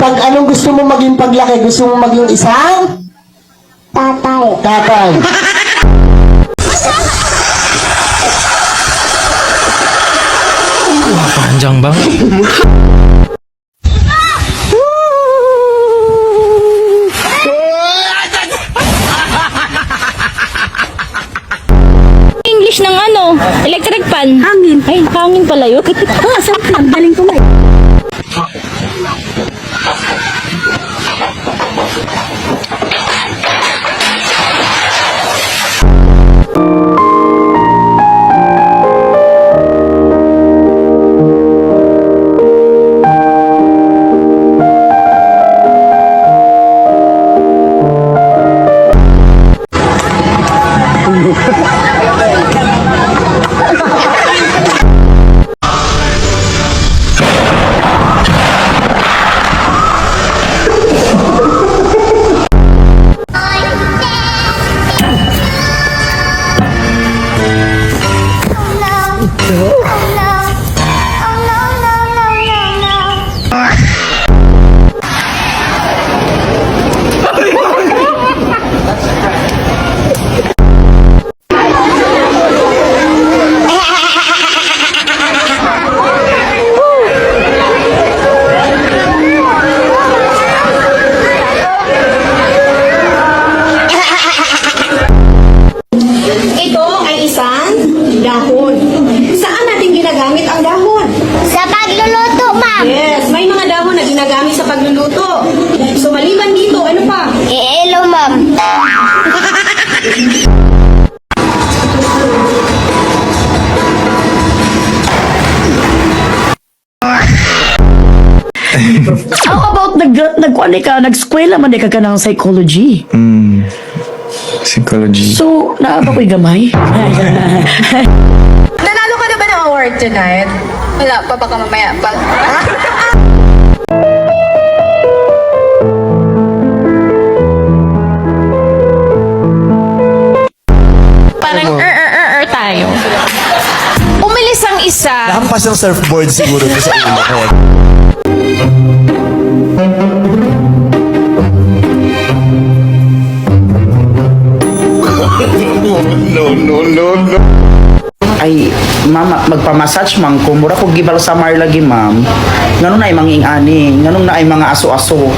pag anong gusto mo maging paglaki? Gusto mo maging isang? Tatay. Tatay. Panjang banget. English ng ano? Electric pan? Hangin. Ay, hangin pala yun. Sarap lang. Galing ko nga. Ito ay isang dahon. Saan natin ginagamit ang dahon? Sa pagluluto, ma'am. Yes, may mga dahon na ginagamit sa pagluluto. So maliban dito, ano pa? Hello, ma'am. How about nagkuan ka, nag-eskwela man ka ng psychology? Psychology. So, naaba ko'y gamay? Nanalo ka na ba ng award tonight? Wala pa, baka mamaya pa. Parang tayo. Umalis ang isa. Hampas ng surfboard siguro sa ulo ko. Ay, mama, magpamassage man ko. Mura ko gibal sa mar lagi, ma'am. Nganong na ay manging ani. Nganong na ay mga aso-aso.